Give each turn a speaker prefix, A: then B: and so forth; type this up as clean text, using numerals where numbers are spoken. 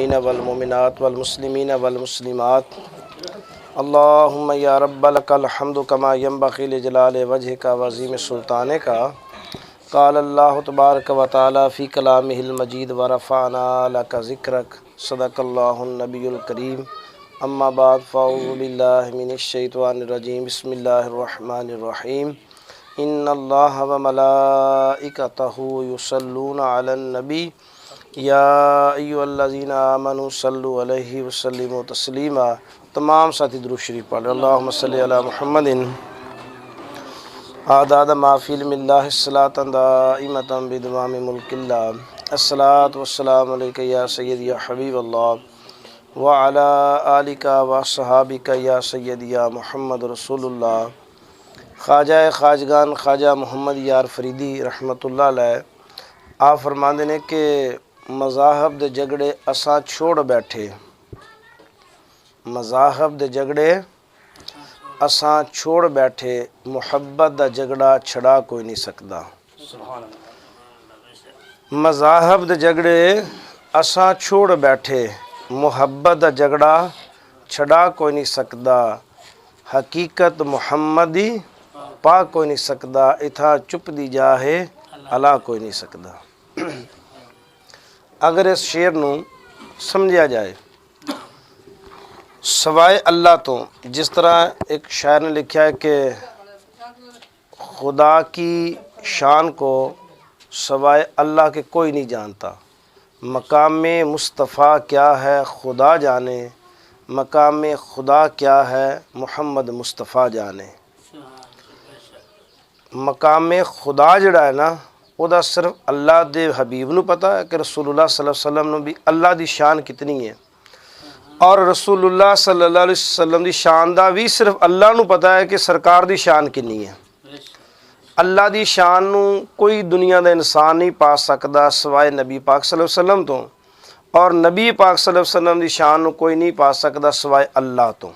A: المؤمنین والمؤمنات والمسلمین والمسلمات اللہم یا رب لک الحمد کما ینبغی لجلال وجہک وعظیم سلطانک قال اللہ تبارک و تعالی فی کلامہ المجید ورفعنا لک ذکرک صدق اللہ النبی الکریم اما بعد فاعوذ باللہ من الشیطان الرجیم بسم اللہ الرحمن الرحیم ان اللہ وملائکتہ یصلون علی النبی یا ایھا الذین آمنوا صلوا علیہ وسلموا تسلیما۔ تمام ساتھی درود شریف پڑھ اللہم صلی علی محمد اعداد ما فی علم اللہ صلاۃ دائمۃ بدوام ملک اللہ۔ الصلاۃ والسلام علیک یا سیدی یا حبیب اللہ وعلی آلک وصحابک یا سیدی یا محمد رسول اللہ۔ خواجہ خواجگان خواجہ محمد یار فریدی رحمۃ اللہ علیہ آپ فرماندے نے کہ مذاہب دے جھگڑے اساں چھوڑ بیٹھے، مذاہب دے جھگڑے اساں چھوڑ بیٹھے، محبت دا جھگڑا چھڑا کوئی نہیں سکدا۔ مذاہب دے جھگڑے اساں چھوڑ بیٹھے، محبت دا جھگڑا چھڑا کوئی نہیں سکدا، حقیقت محمدی پا کوئی نہیں سکدا، اتھا چپ دی جاہے اللہ کوئی نہیں سکدا۔ اگر اس شعر نو سمجھا جائے سوائے اللہ تو، جس طرح ایک شاعر نے لکھا ہے کہ خدا کی شان کو سوائے اللہ کے کوئی نہیں جانتا، مقام مصطفیٰ کیا ہے خدا جانے، مقام خدا کیا ہے محمد مصطفیٰ جانے۔ مقام خدا جڑا ہے نا وہ دا صرف اللہ دے حبیب نو پتہ ہے کہ رسول اللہ صلی اللہ علیہ وسلم نو بھی اللہ دی شان کتنی ہے، اور رسول اللہ صلی اللہ علیہ وسلم دی شان دا بھی صرف اللہ نو پتہ ہے کہ سرکار دی شان کنی ہے۔ اللہ دی شان نو کوئی دنیا دا انسان نہیں پا سکدا سوائے نبی پاک صلی اللہ علیہ وسلم تو، اور نبی پاک صلی اللہ علیہ وسلم دی شان نو کوئی نہیں پا سکدا سوائے اللہ تو۔